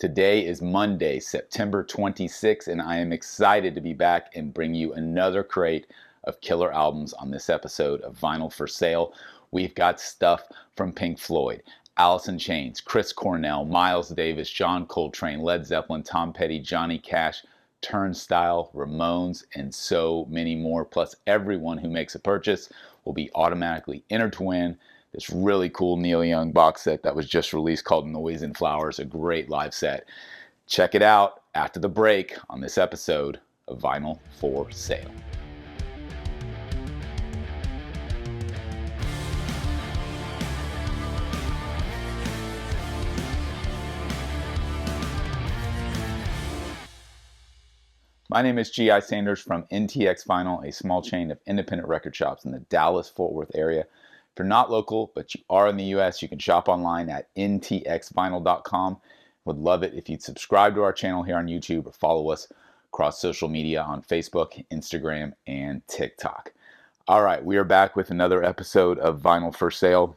Today is Monday, September 26th, and I am excited to be back and bring you another crate of killer albums on this episode of Vinyl for Sale. We've got stuff from Pink Floyd, Alice in Chains, Chris Cornell, Miles Davis, John Coltrane, Led Zeppelin, Tom Petty, Johnny Cash, Turnstile, Ramones, and so many more. Plus, everyone who makes a purchase will be automatically entered to win this really cool Neil Young box set that was just released called Noise and Flowers, a great live set. Check it out after the break on this episode of Vinyl for Sale. My name is G.I. Sanders from NTX Vinyl, a small chain of independent record shops in the Dallas-Fort Worth area. If you're not local, but you are in the U.S., you can shop online at ntxvinyl.com. Would love it if you'd subscribe to our channel here on YouTube or follow us across social media on Facebook, Instagram, and TikTok. All right, we are back with another episode of Vinyl for Sale.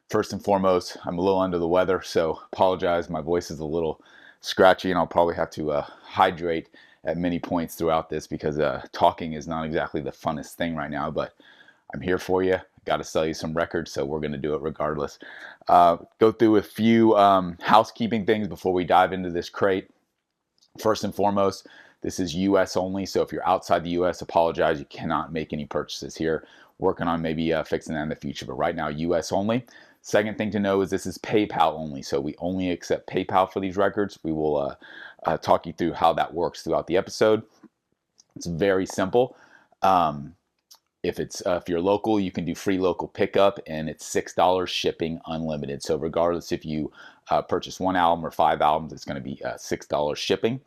First and foremost, I'm a little under the weather, so apologize. My voice is a little scratchy, and I'll probably have to hydrate at many points throughout this because talking is not exactly the funnest thing right now, but I'm here for you. Got to sell you some records, so we're going to do it regardless. Go through a few housekeeping things before we dive into this crate. First and foremost, this is U.S. only, so if you're outside the U.S., apologize. You cannot make any purchases here. Working on maybe fixing that in the future, but right now, U.S. only. Second thing to know is this is PayPal only, so we only accept PayPal for these records. We will talk you through how that works throughout the episode. It's very simple. If you're local, you can do free local pickup, and it's $6 shipping unlimited. So regardless if you purchase one album or 5 albums, it's going to be $6 shipping.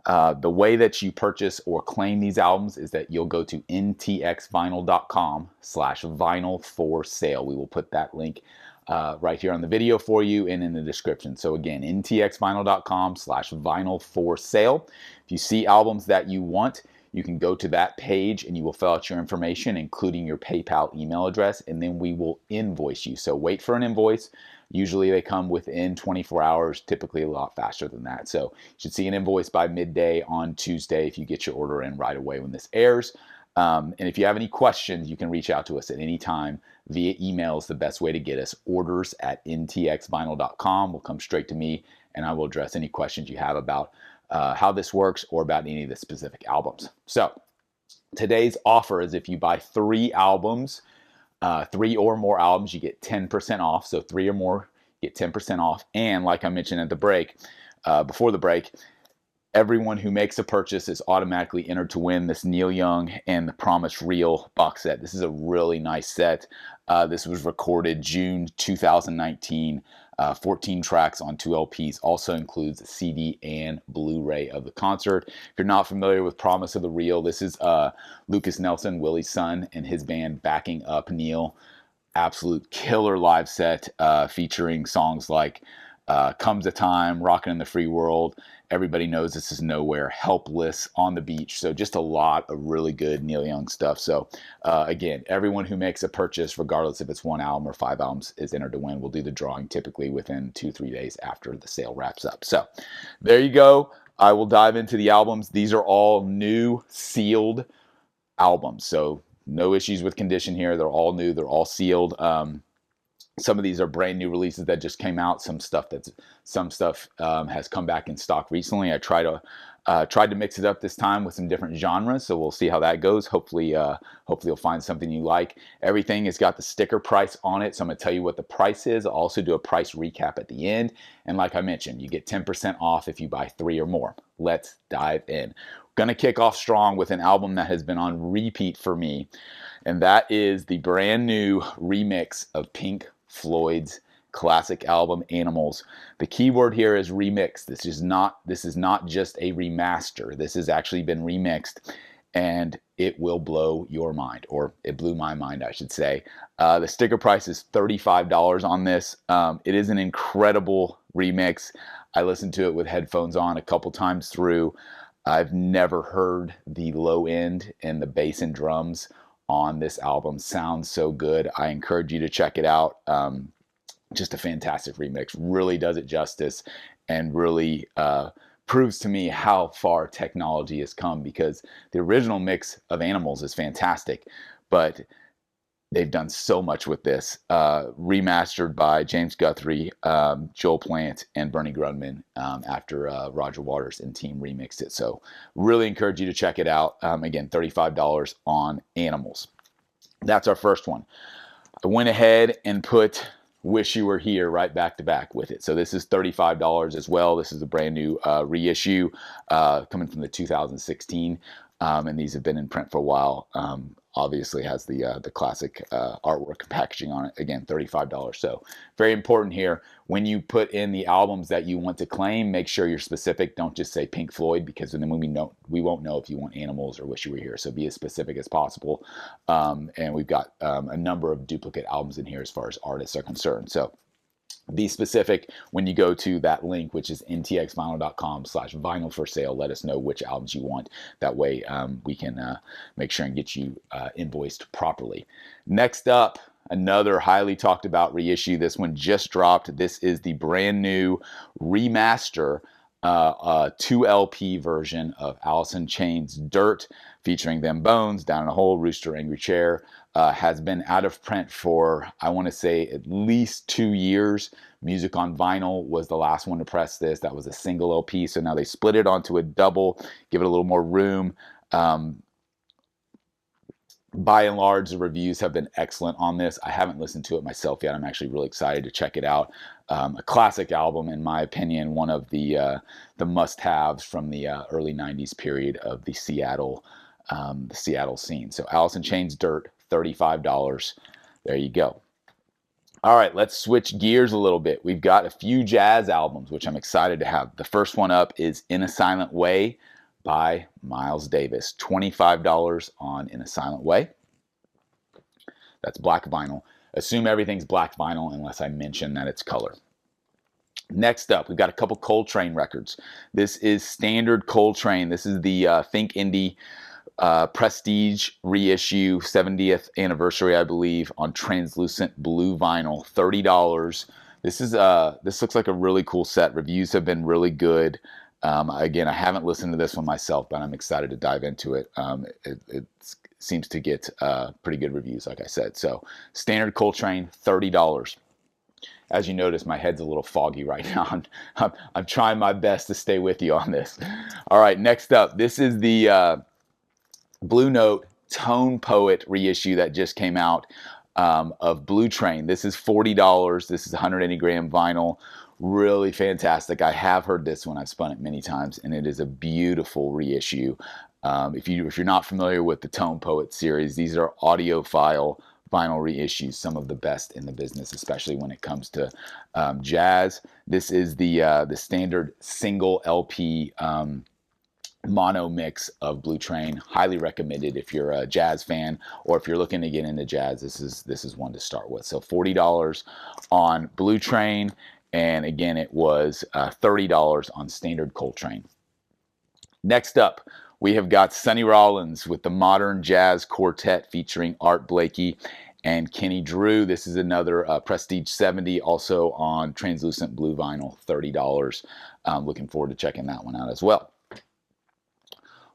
The way that you purchase or claim these albums is that you'll go to ntxvinyl.com/vinylforsale. We will put that link right here on the video for you and in the description. So again, ntxvinyl.com/vinylforsale. If you see albums that you want, you can go to that page and you will fill out your information, including your PayPal email address, and then we will invoice you. So wait for an invoice. Usually they come within 24 hours, typically a lot faster than that. So you should see an invoice by midday on Tuesday if you get your order in right away when this airs. And if you have any questions, you can reach out to us at any time via email is the best way to get us. Orders@ntxvinyl.com will come straight to me, and I will address any questions you have about how this works or about any of the specific albums. So today's offer is if you buy 3 albums, 3 or more albums, you get 10% off. So 3 or more, get 10% off. And like I mentioned at the break, before the break, everyone who makes a purchase is automatically entered to win this Neil Young and the Promised Real box set. This is a really nice set. This was recorded June 2019. 14 tracks on 2 LPs, also includes a CD and Blu-ray of the concert. If you're not familiar with Promise of the Real, this is Lucas Nelson, Willie's son, and his band backing up Neil. Absolute killer live set featuring songs like Comes a Time, Rockin' in the Free World, Everybody Knows This Is Nowhere, Helpless, On the Beach. So just a lot of really good Neil Young stuff. So again, everyone who makes a purchase, regardless if it's 1 album or 5 albums, is entered to win. We'll do the drawing typically within 2-3 days after the sale wraps up. So there you go. I will dive into the albums. These are all new sealed albums. So no issues with condition here. They're all new. They're all sealed. Some of these are brand new releases that just came out. Some stuff has come back in stock recently. I tried to mix it up this time with some different genres, so we'll see how that goes. Hopefully you'll find something you like. Everything has got the sticker price on it, so I'm going to tell you what the price is. I'll also do a price recap at the end. And like I mentioned, you get 10% off if you buy 3 or more. Let's dive in. Going to kick off strong with an album that has been on repeat for me, and that is the brand new remix of Pink Floyd's classic album Animals. The key word here is remix. This is not just a remaster. This has actually been remixed, and it will blow your mind, or it blew my mind, I should say. The sticker price is $35 on this. It is an incredible remix. I listened to it with headphones on a couple times through. I've never heard the low end and the bass and drums on this album sound so good. I encourage you to check it out. Just a fantastic remix, really does it justice. and really proves to me how far technology has come, because the original mix of Animals is fantastic, but they've done so much with this. Remastered by James Guthrie, Joel Plant, and Bernie Grundman after Roger Waters and team remixed it. So really encourage you to check it out. Again, $35 on Animals. That's our first one. I went ahead and put Wish You Were Here right back to back with it. So this is $35 as well. This is a brand new reissue coming from the 2016. And these have been in print for a while. Obviously has the classic artwork and packaging on it. Again, $35. So very important here. When you put in the albums that you want to claim, make sure you're specific. Don't just say Pink Floyd, because then we won't know if you want Animals or Wish You Were Here. So be as specific as possible. And we've got a number of duplicate albums in here as far as artists are concerned. So be specific when you go to that link, which is ntxvinyl.com/vinylforsale. Let us know which albums you want. That way we can make sure and get you invoiced properly. Next up, another highly talked about reissue. This one just dropped. This is the brand new remaster 2 LP version of Alice in Chains' Dirt, featuring Them Bones, Down in a Hole, Rooster, Angry Chair. Has been out of print for, I want to say, at least 2 years. Music on Vinyl was the last one to press this. That was a single LP, so now they split it onto a double, give it a little more room. By and large, the reviews have been excellent on this. I haven't listened to it myself yet. I'm actually really excited to check it out. A classic album, in my opinion, one of the must-haves from the early 90s period of the Seattle scene. So Alice in Chains' Dirt, $35. There you go. All right, let's switch gears a little bit. We've got a few jazz albums, which I'm excited to have. The first one up is In a Silent Way by Miles Davis. $25 on In a Silent Way. That's black vinyl. Assume everything's black vinyl unless I mention that it's color. Next up, we've got a couple Coltrane records. This is standard Coltrane. This is the Think Indie Prestige reissue, 70th anniversary, I believe, on translucent blue vinyl, $30. This looks like a really cool set. Reviews have been really good. Again, I haven't listened to this one myself, but I'm excited to dive into it. It seems to get pretty good reviews, like I said. So standard Coltrane, $30. As you notice, my head's a little foggy right now. I'm trying my best to stay with you on this. All right, next up, this is the Blue Note Tone Poet reissue that just came out of Blue Train. This is $40. This is 180 gram vinyl. Really fantastic. I have heard this one. I've spun it many times, and it is a beautiful reissue. If you're not familiar with the Tone Poet series, these are audiophile vinyl reissues, some of the best in the business, especially when it comes to jazz. This is the standard single LP mono mix of Blue Train. Highly recommended if you're a jazz fan, or if you're looking to get into jazz. This is one to start with. So $40 on Blue Train, and again, it was $30 on standard Coltrane. Next up, we have got Sonny Rollins with the Modern Jazz Quartet featuring Art Blakey and Kenny Drew. This is another Prestige 70, also on translucent blue vinyl, $30. Looking forward to checking that one out as well.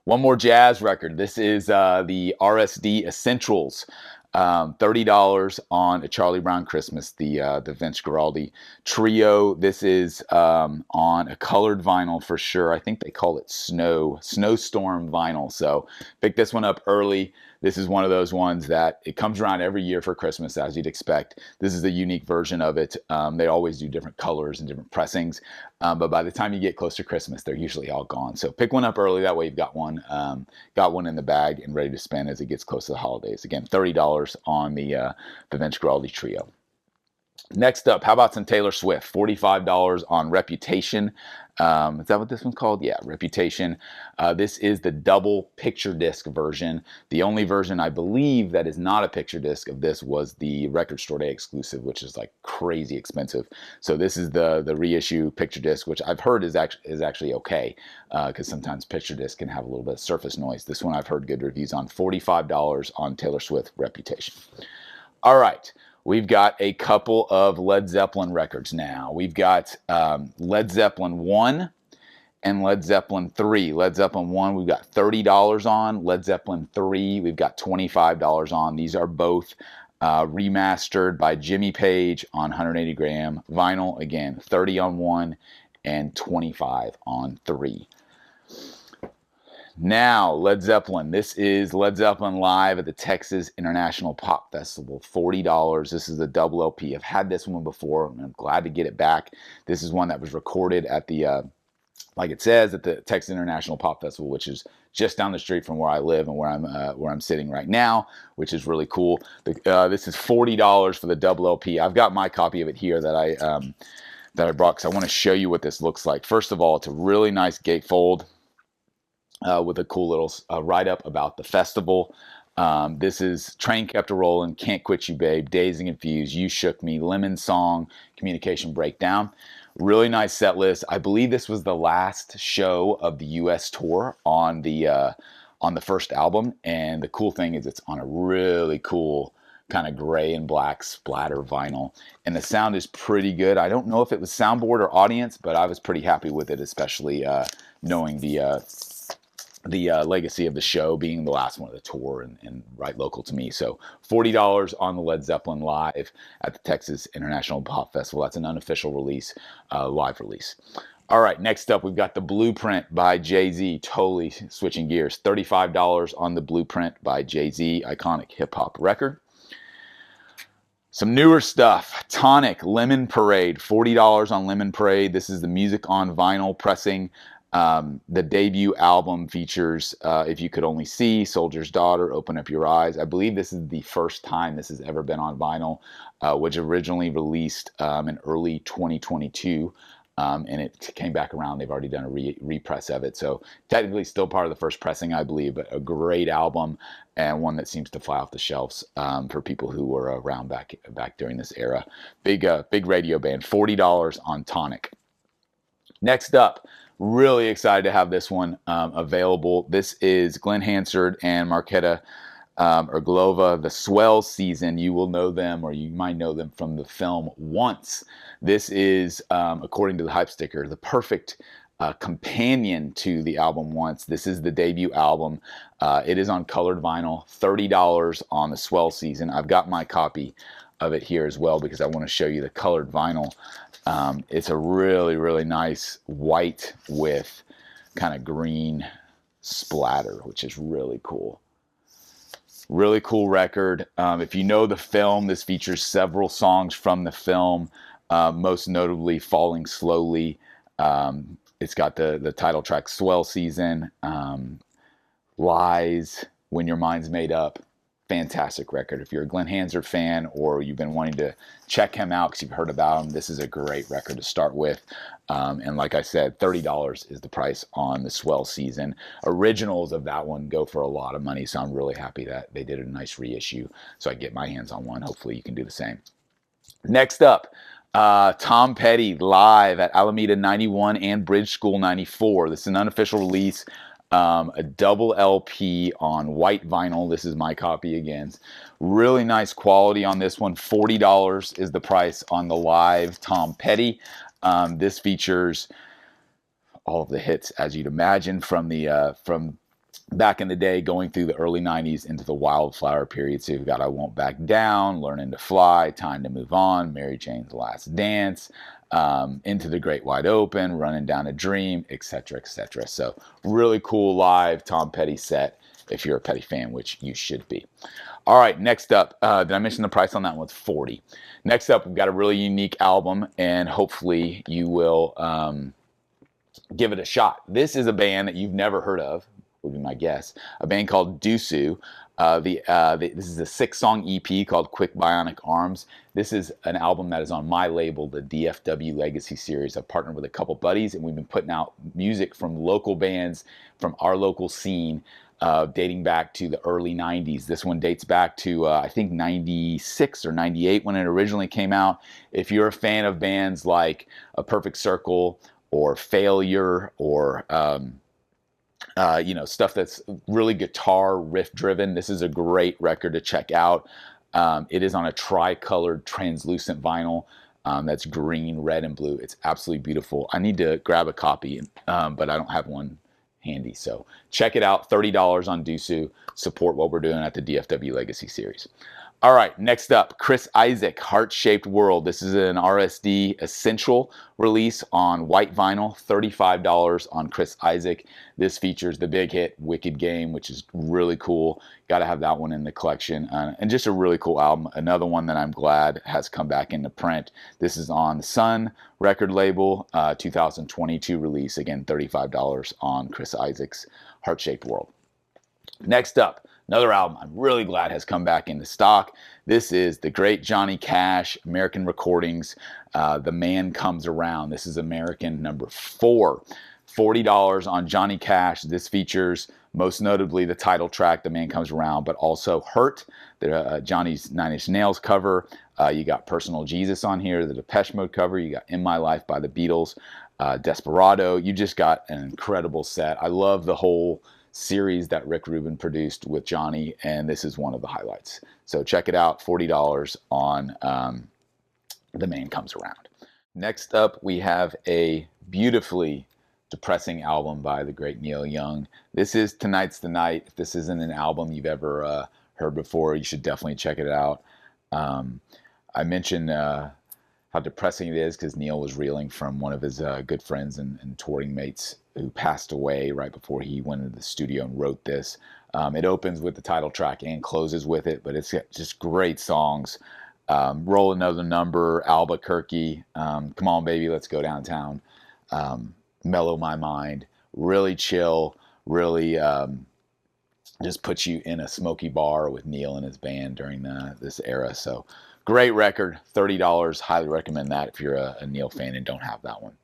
One more jazz record. This is the RSD Essentials. $30 on A Charlie Brown Christmas, the Vince Guaraldi trio. This is on a colored vinyl for sure. I think they call it snowstorm vinyl. So pick this one up early. This is one of those ones that it comes around every year for Christmas, as you'd expect. This is a unique version of it. They always do different colors and different pressings, but by the time you get close to Christmas, they're usually all gone. So pick one up early. That way you've got one in the bag and ready to spend as it gets close to the holidays. Again, $30 on the Vince Guaraldi trio. Next up, how about some Taylor Swift? $45 on Reputation. Is that what this one's called? Yeah, Reputation. This is the double picture disc version. The only version I believe that is not a picture disc of this was the Record Store Day exclusive, which is like crazy expensive. So this is the reissue picture disc, which I've heard is actually okay, because sometimes picture disc can have a little bit of surface noise. This one I've heard good reviews on. $45 on Taylor Swift Reputation. All right. we've got a couple of Led Zeppelin records now. We've got Led Zeppelin 1 and Led Zeppelin 3. Led Zeppelin 1, we've got $30 on. Led Zeppelin 3, we've got $25 on. These are both remastered by Jimmy Page on 180 gram vinyl. Again, 30 on 1 and 25 on 3. Now, Led Zeppelin. This is Led Zeppelin live at the Texas International Pop Festival. $40. This is a double LP. I've had this one before, and I'm glad to get it back. This is one that was recorded at the, like it says, at the Texas International Pop Festival, which is just down the street from where I live and where I'm sitting right now, which is really cool. This is $40 for the double LP. I've got my copy of it here that I brought because I want to show you what this looks like. First of all, it's a really nice gatefold. With a cool little write-up about the festival. This is Train Kept A-Rollin', Can't Quit You Babe, Dazed and Confused, You Shook Me, Lemon Song, Communication Breakdown. Really nice set list. I believe this was the last show of the U.S. tour on the first album, and the cool thing is it's on a really cool kind of gray and black splatter vinyl, and the sound is pretty good. I don't know if it was soundboard or audience, but I was pretty happy with it, especially knowing the legacy of the show being the last one of the tour and right local to me. So $40 on the Led Zeppelin live at the Texas International Pop Festival. That's an unofficial release, live release. All right, next up, we've got the Blueprint by Jay-Z. Totally switching gears. $35 on the Blueprint by Jay-Z, iconic hip-hop record. Some newer stuff. Tonic, Lemon Parade. $40 on Lemon Parade. This is the music on vinyl pressing. The debut album features If You Could Only See, Soldier's Daughter, Open Up Your Eyes. I believe this is the first time this has ever been on vinyl, which originally released in early 2022, and it came back around. They've already done a repress of it, so technically still part of the first pressing, I believe, but a great album and one that seems to fly off the shelves for people who were around back during this era. Big radio band. $40 on Tonic. Next up, really excited to have this one available. This is Glenn Hansard and Marketa Irglova, the Swell season. You will know them, or you might know them from the film Once. This is, according to the hype sticker, the perfect companion to the album Once. This is the debut album. It is on colored vinyl. $30 on the Swell season. I've got my copy of it here as well because I want to show you the colored vinyl. It's a really, really nice white with kind of green splatter, which is really cool. Really cool record. If you know the film, this features several songs from the film, most notably Falling Slowly. It's got the title track Swell Season, Lies, When Your Mind's Made Up. Fantastic record. If you're a Glenn Hansard fan or you've been wanting to check him out because you've heard about him, this is a great record to start with. And like I said, $30 is the price on the Swell season. Originals of that one go for a lot of money, so I'm really happy that they did a nice reissue so I can get my hands on one. Hopefully you can do the same. Next up, Tom Petty live at Alameda 91 and Bridge School 94. This is an unofficial release. A double LP on white vinyl. This is my copy again. Really nice quality on this one. $40 is the price on the live Tom Petty. This features all of the hits, as you'd imagine, from back in the day, going through the early 90s into the Wildflower period. So you've got I Won't Back Down, Learning to Fly, Time to Move On, Mary Jane's Last Dance, Into the Great Wide Open, Running Down a Dream, etc., etc. So really cool live Tom Petty set if you're a Petty fan, which you should be. All right, next up, did I mention the price on that one? It's $40. Next up, we've got a really unique album, and hopefully you will give it a shot. This is a band that you've never heard of, would be my guess. A band called Dusu. This is a 6-song EP called Quick Bionic Arms. This is an album that is on my label, the DFW Legacy Series. I've partnered with a couple buddies, and we've been putting out music from local bands from our local scene, dating back to the early 90s. This one dates back to, I think, 96 or 98 when it originally came out. If you're a fan of bands like A Perfect Circle or Failure or stuff that's really guitar riff driven, this is a great record to check out. It is on a tri-colored translucent vinyl. That's green, red, and blue. It's absolutely beautiful. I need to grab a copy, but I don't have one handy. So check it out. $30 on Dusu. Support what we're doing at the DFW Legacy Series. All right, next up, Chris Isaak, Heart-Shaped World. This is an RSD Essential release on white vinyl, $35 on Chris Isaak. This features the big hit, Wicked Game, which is really cool. Got to have that one in the collection. And just a really cool album. Another one that I'm glad has come back into print. This is on Sun record label, 2022 release. Again, $35 on Chris Isaak's Heart-Shaped World. Next up, another album I'm really glad has come back into stock. This is the great Johnny Cash, American Recordings, The Man Comes Around. This is American number 4. $40 on Johnny Cash. This features most notably the title track, The Man Comes Around, but also Hurt, Johnny's Nine Inch Nails cover. You got Personal Jesus on here, the Depeche Mode cover. You got In My Life by the Beatles, Desperado. You just got an incredible set. I love the whole series that Rick Rubin produced with Johnny, and this is one of the highlights. So check it out, $40 on The Man Comes Around. Next up, we have a beautifully depressing album by the great Neil Young. This is Tonight's the Night. If this isn't an album you've ever heard before, you should definitely check it out. I mentioned how depressing it is because Neil was reeling from one of his good friends and touring mates who passed away right before he went into the studio and wrote this. It opens with the title track and closes with it, but it's just great songs. Roll Another Number, Albuquerque, Come On Baby, Let's Go Downtown, Mellow My Mind, really chill, really just puts you in a smoky bar with Neil and his band during this era. So great record, $30, highly recommend that if you're a Neil fan and don't have that one.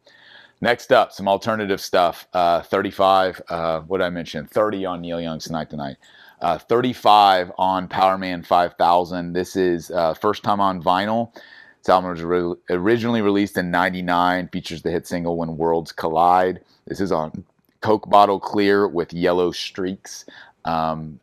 Next up, some alternative stuff. 35, what did I mention? 30 on Neil Young's Tonight. 35 on Powerman 5000. This is first time on vinyl. This album was originally released in '99. Features the hit single When Worlds Collide. This is on Coke Bottle Clear with yellow streaks. I'm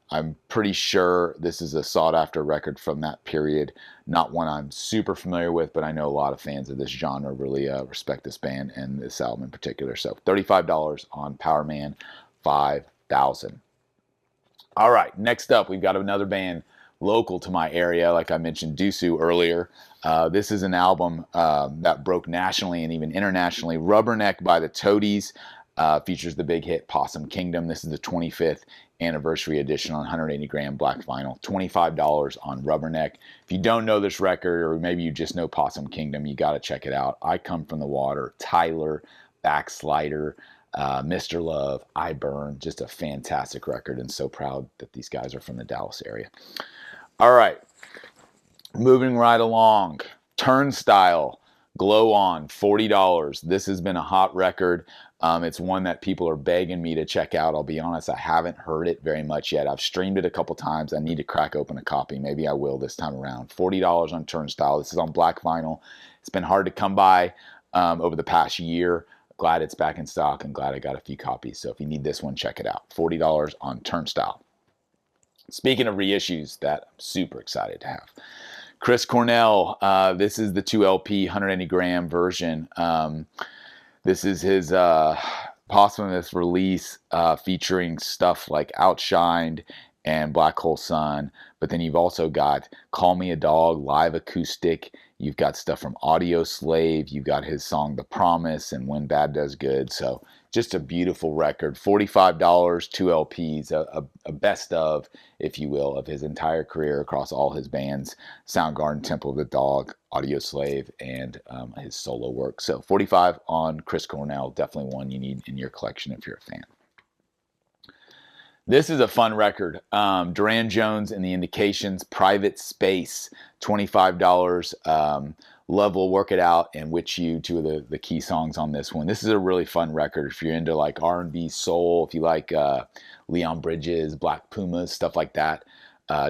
pretty sure this is a sought-after record from that period. Not one I'm super familiar with, but I know a lot of fans of this genre really respect this band and this album in particular. So $35 on Powerman 5000. All right, next up, we've got another band local to my area. Like I mentioned, Dusu earlier. This is an album that broke nationally and even internationally. Rubberneck by the Toadies. Features the big hit Possum Kingdom. This is the 25th anniversary edition on 180 gram black vinyl. $25 on Rubberneck. If you don't know this record, or maybe you just know Possum Kingdom, you got to check it out. I Come From the Water, Tyler, Backslider, Mr. Love, I Burn. Just a fantastic record, and so proud that these guys are from the Dallas area. All right, moving right along. Turnstile, Glow On, $40. This has been a hot record. It's one that people are begging me to check out. I'll be honest, I haven't heard it very much yet. I've streamed it a couple times. I need to crack open a copy. Maybe I will this time around. $40 on Turnstile. This is on black vinyl. It's been hard to come by over the past year. Glad it's back in stock and glad I got a few copies. So if you need this one, check it out. $40 on Turnstile. Speaking of reissues that I'm super excited to have. Chris Cornell, this is the 2LP 180 gram version. This is his posthumous release featuring stuff like Outshined and Black Hole Sun. But then you've also got Call Me a Dog, live acoustic. You've got stuff from Audio Slave. You've got his song The Promise and When Bad Does Good. So just a beautiful record. $45, 2 LPs, a best of, if you will, of his entire career across all his bands, Soundgarden, Temple of the Dog, Audio Slave, and his solo work. So $45 on Chris Cornell, definitely one you need in your collection if you're a fan. This is a fun record. Duran Jones and the Indications, Private Space, $25. Love Will Work It Out and Witch You, two of the key songs on this one. This is a really fun record if you're into like R&B soul, if you like Leon Bridges, Black Pumas, stuff like that.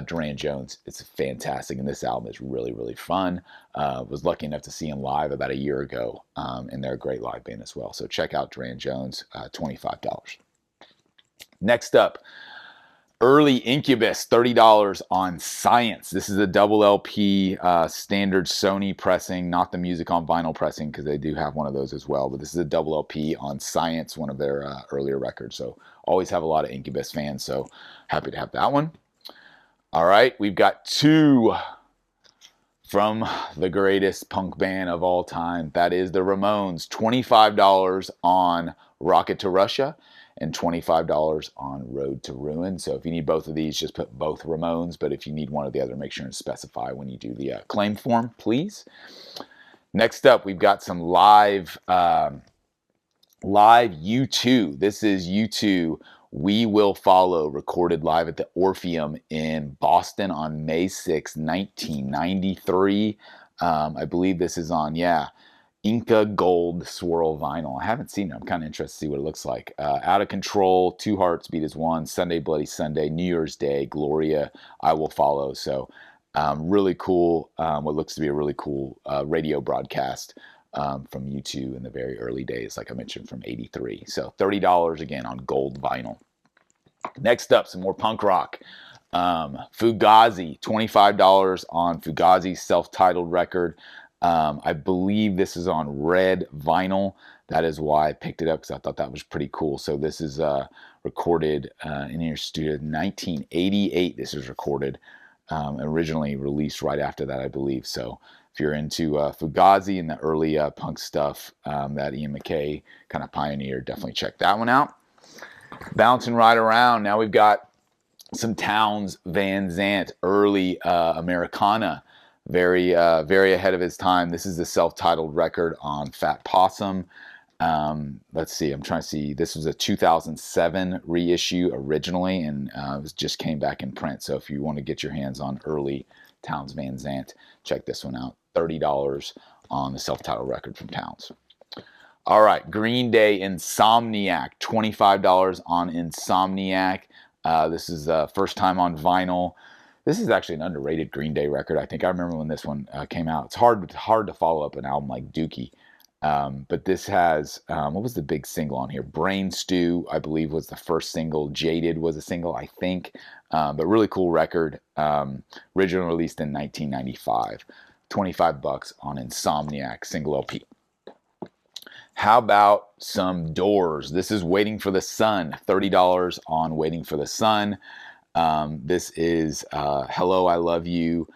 Duran Jones, it's fantastic, and this album is really, really fun. Was lucky enough to see him live about a year ago, and they're a great live band as well. So check out Duran Jones, $25. Next up, Early Incubus, $30 on Science. This is a double LP standard Sony pressing, not the music on vinyl pressing, because they do have one of those as well. But this is a double LP on Science, one of their earlier records. So always have a lot of Incubus fans. So happy to have that one. All right, we've got two from the greatest punk band of all time. That is the Ramones. $25 on Rocket to Russia and $25 on Road to Ruin. So if you need both of these, just put both Ramones. But if you need one or the other, make sure and specify when you do the claim form, please. Next up, we've got some live U2. This is U2 We Will Follow, recorded live at the Orpheum in Boston on May 6, 1993. I believe this is on, Inca Gold Swirl vinyl. I haven't seen it. I'm kind of interested to see what it looks like. Out of Control, Two Hearts Beat as One, Sunday Bloody Sunday, New Year's Day, Gloria, I Will Follow. So really cool, what looks to be a really cool radio broadcast from U2 in the very early days, like I mentioned, from 83. So $30 again on gold vinyl. Next up, some more punk rock. Fugazi, $25 on Fugazi's self-titled record. I believe this is on red vinyl. That is why I picked it up, because I thought that was pretty cool. So this is recorded in your studio in 1988. This is recorded, originally released right after that, I believe. So if you're into Fugazi and the early punk stuff that Ian MacKaye kind of pioneered, definitely check that one out. Bouncing right around, now we've got some Townes Van Zandt, early Americana. Very ahead of his time. This is the self-titled record on Fat Possum. Let's see, I'm trying to see. This was a 2007 reissue originally, and it just came back in print. So if you want to get your hands on early Townes Van Zandt, check this one out. $30 on the self-titled record from Townes. All right, Green Day, Insomniac. $25 on Insomniac. This is first time on vinyl. This is actually an underrated Green Day record. I think I remember when this one came out. It's hard to follow up an album like Dookie. But this has, what was the big single on here? Brain Stew, I believe, was the first single. Jaded was a single, I think. But really cool record. Originally released in 1995. $25 on Insomniac, single LP. How about some Doors? This is Waiting for the Sun. $30 on Waiting for the Sun. This is Hello, I Love You,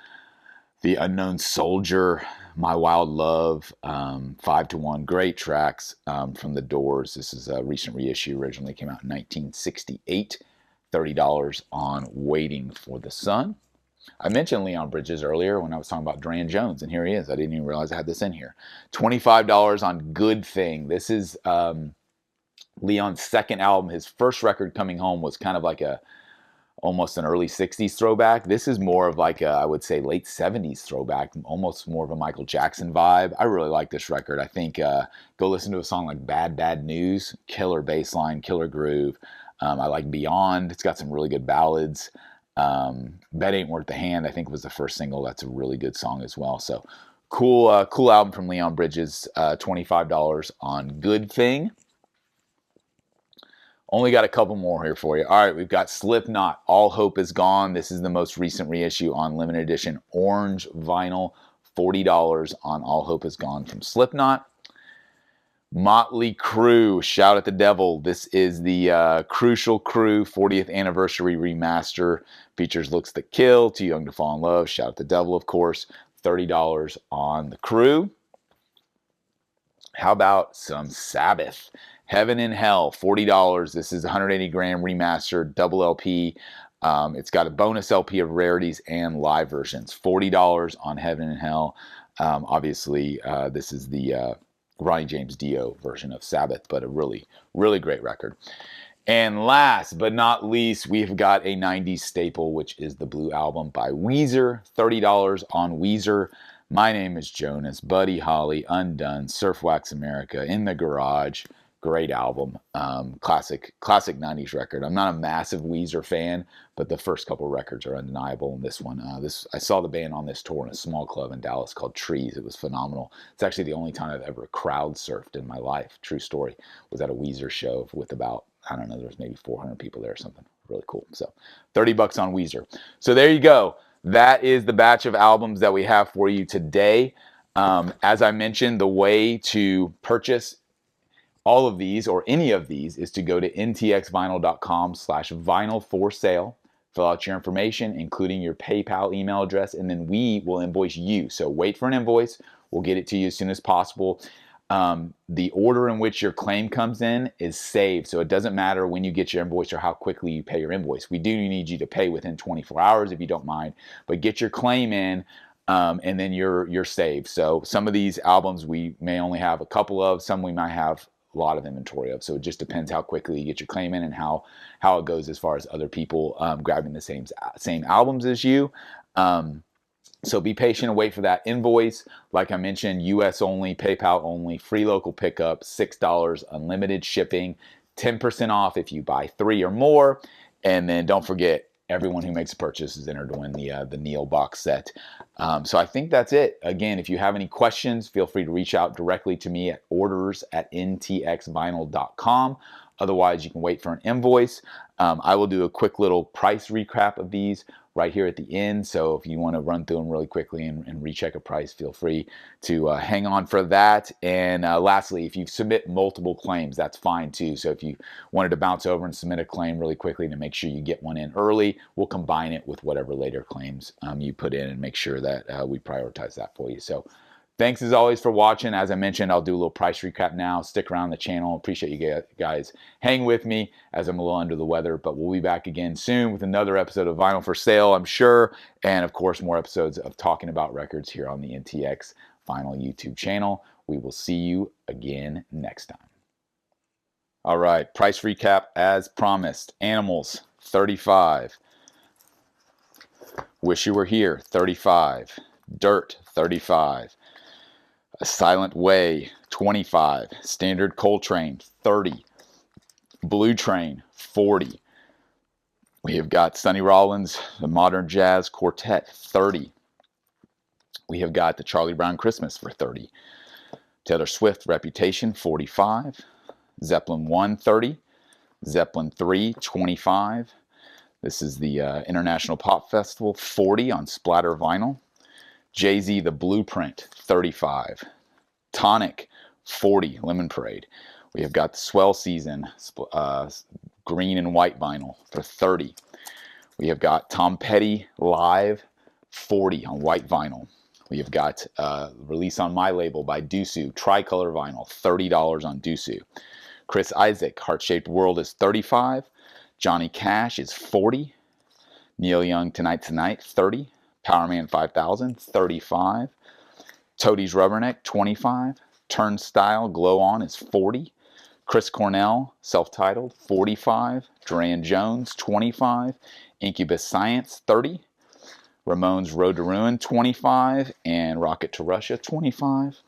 The Unknown Soldier, My Wild Love, 5 to 1. Great tracks from the Doors. This is a recent reissue. Originally came out in 1968. $30 on Waiting for the Sun. I mentioned Leon Bridges earlier when I was talking about Duran Jones, and here he is. I didn't even realize I had this in here. $25 on Good Thing. This is Leon's second album. His first record, Coming Home, was kind of like almost an early 60s throwback. This is more of like a, I would say, late 70s throwback, almost more of a Michael Jackson vibe. I really like this record. I think go listen to a song like Bad Bad News. Killer bass line, killer groove. I like Beyond. It's got some really good ballads. Bet Ain't Worth the Hand, I think, was the first single. That's a really good song as well. So cool album from Leon Bridges. $25 on Good Thing. Only got a couple more here for you. All right, we've got Slipknot, All Hope Is Gone. This is the most recent reissue on limited edition orange vinyl. $40 on All Hope Is Gone from Slipknot. Motley Crue, Shout at the Devil. This is the Crucial Crew 40th anniversary remaster. Features Looks to Kill, Too Young to Fall in Love, Shout at the Devil, of course. $30 on the Crew. How about some Sabbath? Heaven and Hell, $40. This is 180 gram remastered double LP. It's got a bonus LP of rarities and live versions. $40 on Heaven and Hell. Obviously, this is the Ronnie James Dio version of Sabbath, but a really, really great record. And last but not least, we've got a 90s staple, which is the Blue Album by Weezer. $30 on Weezer. My Name is Jonas, Buddy Holly, Undone, Surf Wax America, In the Garage. Great album. Classic 90s record. I'm not a massive Weezer fan, but the first couple records are undeniable. And this one, I saw the band on this tour in a small club in Dallas called Trees. It was phenomenal. It's actually the only time I've ever crowd surfed in my life. True story. Was at a Weezer show with about, I don't know, there's maybe 400 people there or something. Really cool. So $30 on Weezer. So there you go. That is the batch of albums that we have for you today. As I mentioned, the way to purchase all of these or any of these is to go to ntxvinyl.com/vinylforsale, fill out your information, including your PayPal email address, and then we will invoice you. So wait for an invoice. We'll get it to you as soon as possible. The order in which your claim comes in is saved, so it doesn't matter when you get your invoice or how quickly you pay your invoice. We do need you to pay within 24 hours if you don't mind, but get your claim in, and then you're saved. So some of these albums we may only have a couple of, some we might have a lot of inventory of. So it just depends how quickly you get your claim in and how it goes as far as other people grabbing the same albums as you. So be patient and wait for that invoice. Like I mentioned, US only, PayPal only, free local pickup, $6, unlimited shipping, 10% off if you buy 3 or more. And then don't forget, everyone who makes a purchase is entered to win the Neil box set. So I think that's it. Again, if you have any questions, feel free to reach out directly to me at orders@ntxvinyl.com. Otherwise, you can wait for an invoice. I will do a quick little price recap of these right here at the end. So if you want to run through them really quickly and recheck a price, feel free to hang on for that. And lastly, if you submit multiple claims, that's fine too. So if you wanted to bounce over and submit a claim really quickly to make sure you get one in early, we'll combine it with whatever later claims you put in and make sure that we prioritize that for you. So thanks as always for watching. As I mentioned, I'll do a little price recap now. Stick around the channel. Appreciate you guys hang with me as I'm a little under the weather, but we'll be back again soon with another episode of Vinyl for Sale, I'm sure. And of course, more episodes of talking about records here on the NTX Vinyl YouTube channel. We will see you again next time. All right, price recap as promised. Animals, $35. Wish You Were Here, $35. Dirt, $35. A Silent Way, $25. Standard Coltrane, $30. Blue Train, $40. We have got Sonny Rollins, the Modern Jazz Quartet, $30. We have got the Charlie Brown Christmas for $30. Taylor Swift, Reputation, $45. Zeppelin 1, $30. Zeppelin 3, $25. This is the International Pop Festival, $40 on Splatter Vinyl. Jay-Z, The Blueprint, $35. Tonic, $40, Lemon Parade. We have got the Swell Season, green and white vinyl for $30. We have got Tom Petty Live, $40 on white vinyl. We have got release on my label by Dusu, tricolor vinyl, $30 on Dusu. Chris Isaak, Heart-Shaped World is $35. Johnny Cash is $40. Neil Young, Tonight, $30. Powerman 5000, $35. Toadies Rubberneck, $25. Turnstile Glow On is $40. Chris Cornell, self-titled, $45. Duran Jones, $25. Incubus Science, $30. Ramones Road to Ruin, $25. And Rocket to Russia, $25.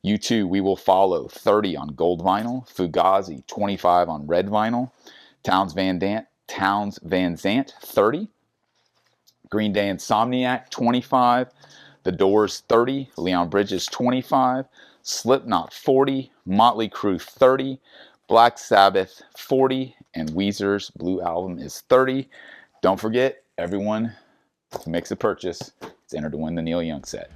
U2 We Will Follow, $30 on gold vinyl. Fugazi, $25 on red vinyl. Townes Van Zandt, $30. Green Day Insomniac, $25. The Doors, $30. Leon Bridges, $25. Slipknot, $40. Motley Crue, $30. Black Sabbath, $40. And Weezer's Blue Album is $30. Don't forget, everyone who makes a purchase is entered to win the Neil Young set.